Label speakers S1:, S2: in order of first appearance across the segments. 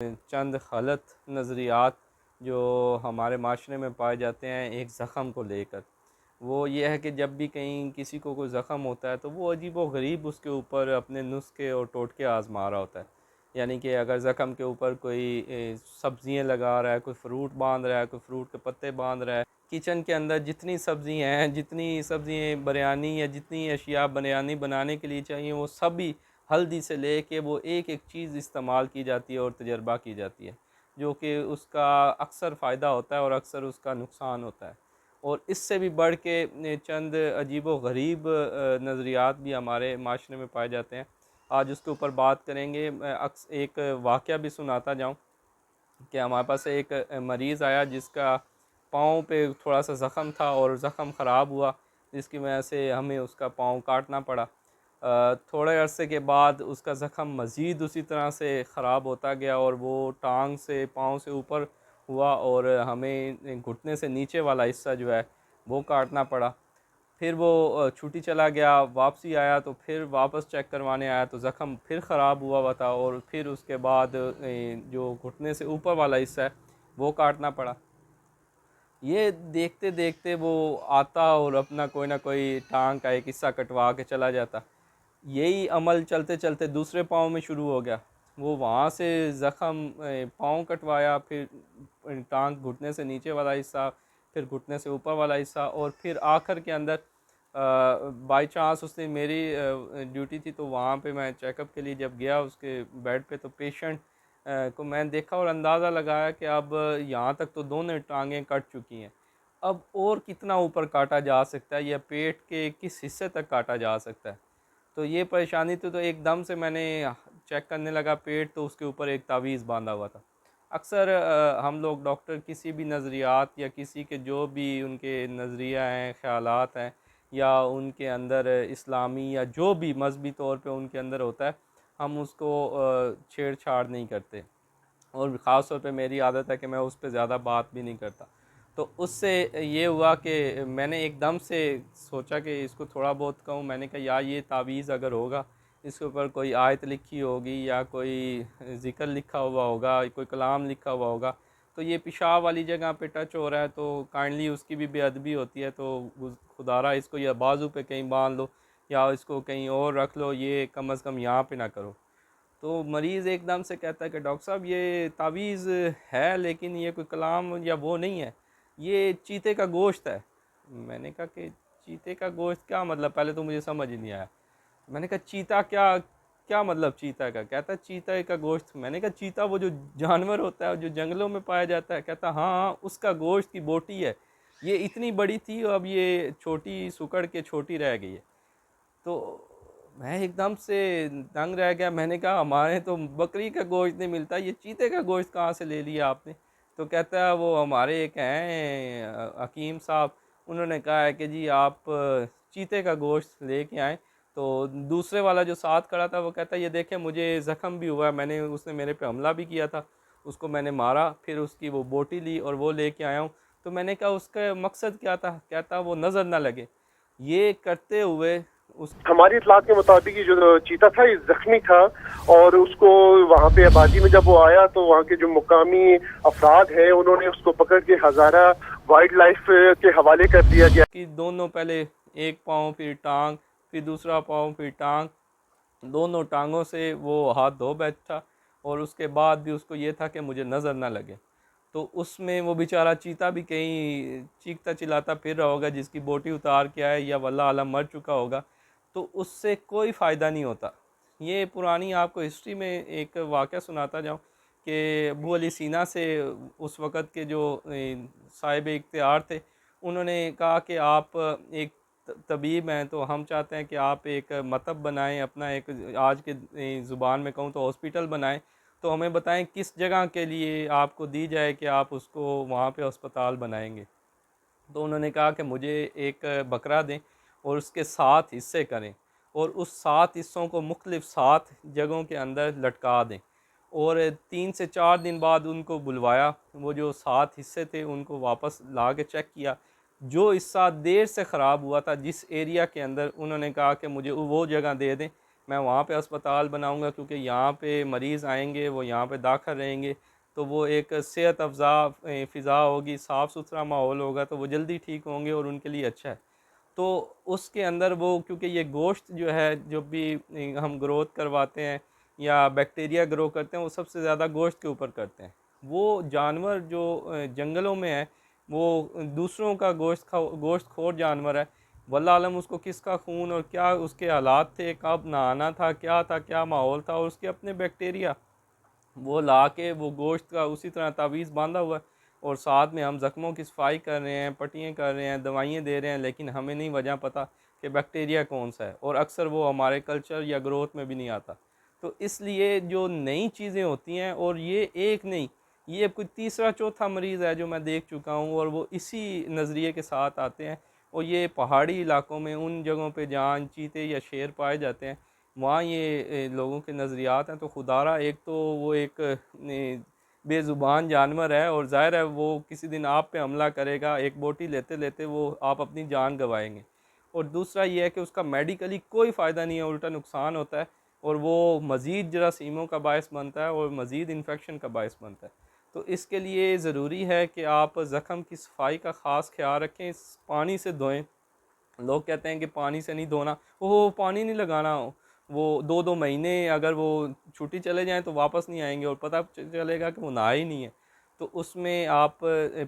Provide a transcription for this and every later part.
S1: चंद गलत नज़रियात जो हमारे माशरे में पाए जाते हैं एक ज़ख़म को लेकर। वो ये है कि जब भी कहीं किसी को कोई ज़ख़म होता है तो वो अजीब व गरीब उसके ऊपर अपने नुस्खे और टोटके आज़मा रहा होता है। यानी कि अगर ज़ख़म के ऊपर कोई सब्ज़ियाँ लगा रहा है, कोई फ़्रूट बांध रहा है, कोई फ्रूट के पत्ते बांध रहा है, किचन के अंदर जितनी सब्ज़ियाँ हैं, जितनी सब्ज़ियाँ बिरयानी या जितनी अशिया बिरयानी बनाने के लिए चाहिए, वो सभी हल्दी से लेके वो एक-एक चीज़ इस्तेमाल की जाती है और तजर्बा की जाती है, जो कि उसका अक्सर फ़ायदा होता है और अक्सर उसका नुकसान होता है। और इससे भी बढ़ के चंद अजीब व गरीब नज़रियात भी हमारे माशरे में पाए जाते हैं। आज उसके ऊपर बात करेंगे। मैं एक वाक़या भी सुनाता जाऊँ कि हमारे पास एक मरीज़ आया जिसका पाँव पे थोड़ा सा ज़ख़म था और ज़ख़म ख़राब हुआ, जिसकी वजह से हमें उसका पाँव काटना पड़ा। थोड़े अरसे के बाद उसका ज़ख़म मज़ीद उसी तरह से ख़राब होता गया और वो टांग से पाँव से ऊपर हुआ और हमें घुटने से नीचे वाला हिस्सा जो है वो काटना पड़ा। फिर वो छुट्टी चला गया, वापसी आया तो फिर वापस चेक करवाने आया तो ज़ख़म फिर ख़राब हुआ था और फिर उसके बाद जो घुटने से ऊपर वाला हिस्सा है वो काटना पड़ा। ये देखते देखते वो आता और अपना कोई ना कोई टांग का एक हिस्सा कटवा के चला जाता। यही अमल चलते चलते दूसरे पाँव में शुरू हो गया। वो वहाँ से ज़ख़म पाँव कटवाया, फिर टांग घुटने से नीचे वाला हिस्सा, फिर घुटने से ऊपर वाला हिस्सा और फिर आखिर के अंदर बाई चांस उस दिन मेरी ड्यूटी थी तो वहाँ पे मैं चेकअप के लिए जब गया उसके बेड पे तो पेशेंट को मैंने देखा और अंदाज़ा लगाया कि अब यहाँ तक तो दोनों टांगें कट चुकी हैं। अब और कितना ऊपर काटा जा सकता है या पेट के किस हिस्से तक काटा जा सकता है? तो ये परेशानी थी तो एकदम से मैंने चेक करने लगा पेट, तो उसके ऊपर एक तावीज़ बांधा हुआ था। अक्सर हम लोग डॉक्टर किसी भी नज़रियात या किसी के जो भी उनके नज़रिया हैं, ख़यालात हैं या उनके अंदर इस्लामी या जो भी मज़हबी तौर पे उनके अंदर होता है, हम उसको छेड़-छाड़ नहीं करते। और ख़ास तौर पे मेरी आदत है कि मैं उस पे ज़्यादा बात भी नहीं करता। तो उससे ये हुआ कि मैंने एकदम से सोचा कि इसको थोड़ा बहुत कहूँ। मैंने कहा यार ये तावीज़ अगर होगा, इसके ऊपर कोई आयत लिखी होगी या कोई ज़िक्र लिखा हुआ होगा, कोई कलाम लिखा हुआ होगा, तो ये पेशाब वाली जगह पे टच हो रहा है तो काइंडली उसकी भी बेअदबी होती है, तो खुदारा इसको या बाजू पे कहीं बांध लो या इसको कहीं और रख लो, ये कम अज़ कम यहाँ पे ना करो। तो मरीज़ एकदम से कहता है कि डॉक्टर साहब ये तावीज़ है लेकिन ये कोई कलाम या वो नहीं है, ये चीते का गोश्त है। मैंने कहा कि चीते का गोश्त क्या मतलब? पहले तो मुझे समझ ही नहीं आया। मैंने कहा चीता क्या, क्या मतलब चीता का? कहता है चीता का गोश्त। मैंने कहा चीता वो जो जानवर होता है जो जंगलों में पाया जाता है? कहता हाँ हाँ, उसका गोश्त की बोटी है, ये इतनी बड़ी थी अब ये छोटी सुकड़ के छोटी रह गई है। तो मैं एकदम से दंग रह गया। मैंने कहा हमारे तो बकरी का गोश्त नहीं मिलता, ये चीते का गोश्त कहाँ से ले लिया आपने? तो कहता है वो हमारे एक हैं हकीम साहब, उन्होंने कहा है कि जी आप चीते का गोश्त लेके आएँ। तो दूसरे वाला जो साथ खड़ा था वो कहता है ये देखें मुझे ज़ख्म भी हुआ है, मैंने उसने मेरे पे हमला भी किया था, उसको मैंने मारा, फिर उसकी वो बोटी ली और वो लेके आया हूँ। तो मैंने कहा उसका मकसद क्या था? कहता वो नज़र ना लगे। ये करते हुए उस
S2: हमारी इत्तलात के मुताबिक ये जो चीता था ये जख्मी था और उसको वहाँ पे आबादी में जब वो आया तो वहाँ के जो मुकामी अफराद हैं उन्होंने उसको पकड़ के हज़ारा वाइल्ड लाइफ के हवाले कर दिया गया।
S1: कि दोनों पहले एक पाँव फिर टांग, फिर दूसरा पाँव फिर टांग, दोनों टांगों से वो हाथ धो बैठा और उसके बाद भी उसको ये था कि मुझे नज़र ना लगे। तो उसमें वो बेचारा चीता भी कहीं चीखता चिल्लाता फिर रहा होगा, जिसकी बोटी उतार के आए या वल्लाह आलम मर चुका होगा, तो उससे कोई फ़ायदा नहीं होता। ये पुरानी आपको हिस्ट्री में एक वाक़या सुनाता जाऊँ कि अबू अली सीना से उस वक़्त के जो साहिब इख्तियार थे, उन्होंने कहा कि आप एक तबीब हैं तो हम चाहते हैं कि आप एक मतब बनाएं, अपना एक आज के ज़ुबान में कहूँ तो हॉस्पिटल बनाएं। तो हमें बताएं किस जगह के लिए आपको दी जाए कि आप उसको वहाँ पे अस्पताल बनाएंगे। तो उन्होंने कहा कि मुझे एक बकरा दें और उसके 7 हिस्से करें और उस 7 हिस्सों को मुख्तलिफ़ 7 जगहों के अंदर लटका दें और 3 से 4 दिन बाद उनको बुलवाया। वो जो 7 हिस्से थे उनको वापस ला के चेक किया। जो हिस्सा देर से ख़राब हुआ था जिस एरिया के अंदर, उन्होंने कहा कि मुझे वो जगह दे दें मैं वहाँ पे अस्पताल बनाऊँगा, क्योंकि यहाँ पे मरीज़ आएंगे, वो यहाँ पे दाखिल रहेंगे, तो वो एक सेहत अफ़ज़ा फ़िज़ा होगी, साफ़ सुथरा माहौल होगा, तो वो जल्दी ठीक होंगे और उनके लिए अच्छा है। तो उसके अंदर वो, क्योंकि ये गोश्त जो है, जो भी हम ग्रोथ करवाते हैं या बैक्टीरिया ग्रो करते हैं, वो सबसे ज़्यादा गोश्त के ऊपर करते हैं। वो जानवर जो जंगलों में है, वो दूसरों का गोश्त खोर जानवर है। वल्लाह आलम उसको किसका खून और क्या उसके हालात थे, कब नहाना था, क्या माहौल था, और उसके अपने बैक्टीरिया वो ला के वो गोश्त का उसी तरह तावीज़ बांधा हुआ है। और साथ में हम ज़ख्मों की सफाई कर रहे हैं, पट्टियाँ कर रहे हैं, दवाइयाँ दे रहे हैं, लेकिन हमें नहीं वजह पता कि बैक्टीरिया कौन सा है, और अक्सर वो हमारे कल्चर या ग्रोथ में भी नहीं आता। तो इसलिए जो नई चीज़ें होती हैं, और ये एक नहीं, ये अब कोई तीसरा चौथा मरीज़ है जो मैं देख चुका हूँ, और वो इसी नज़रिए के साथ आते हैं। और ये पहाड़ी इलाकों में, उन जगहों पे जहाँ चीते या शेर पाए जाते हैं, वहाँ ये लोगों के नज़रियात हैं। तो खुदारा, एक तो वो एक बेज़ुबान जानवर है, और ज़ाहिर है वो किसी दिन आप पे हमला करेगा, एक बोटी लेते लेते वो आप अपनी जान गंवाएंगे। और दूसरा ये है कि उसका मेडिकली कोई फ़ायदा नहीं है, उल्टा नुकसान होता है, और वो मज़ीद जरासीमों का बायस बनता है, और मज़ीद इन्फेक्शन का बायस बनता है। तो इसके लिए ज़रूरी है कि आप ज़ख़म की सफाई का ख़ास ख्याल रखें, पानी से धोएं। लोग कहते हैं कि पानी से नहीं धोना, वो पानी नहीं लगाना, वो 2-2 महीने अगर वो छुट्टी चले जाएँ तो वापस नहीं आएँगे, और पता चलेगा कि वो नहाए ही नहीं है। तो उसमें आप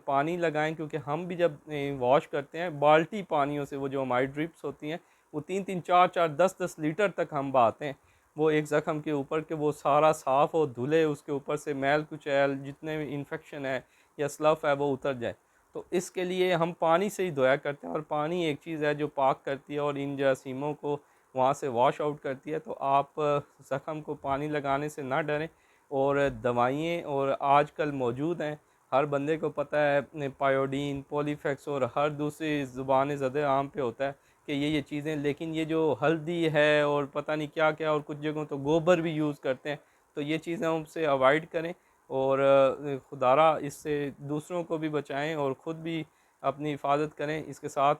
S1: पानी लगाएँ, क्योंकि हम भी जब वॉश करते हैं बाल्टी पानियों से, वो जो हमारी ड्रिप्स होती हैं, वो 3-3 4-4 10-10 लीटर तक हम बहाते हैं, वो एक ज़ख़म के ऊपर, कि वो सारा साफ़ हो, धुले, उसके ऊपर से मैल कुचैल जितने भी इन्फेक्शन है या स्लफ़ है वो उतर जाए। तो इसके लिए हम पानी से ही धोया करते हैं, और पानी एक चीज़ है जो पाक करती है और इन जरासीमों को वहाँ से वॉश आउट करती है। तो आप ज़ख़म को पानी लगाने से ना डरें, और दवाइयाँ और आजकल मौजूद हैं, हर बंदे को पता है, पायोडीन, पॉलीफेक्स, और हर दूसरी ज़ुबान ज़द आम पे होता है कि ये चीज़ें। लेकिन ये जो हल्दी है और पता नहीं क्या क्या, और कुछ जगहों तो गोबर भी यूज़ करते हैं, तो ये चीज़ें हमसे अवॉइड करें, और खुदारा इससे दूसरों को भी बचाएं और ख़ुद भी अपनी हिफाजत करें। इसके साथ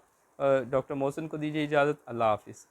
S1: डॉक्टर मोहसिन को दीजिए इजाज़त। अल्लाह हाफ़िज़।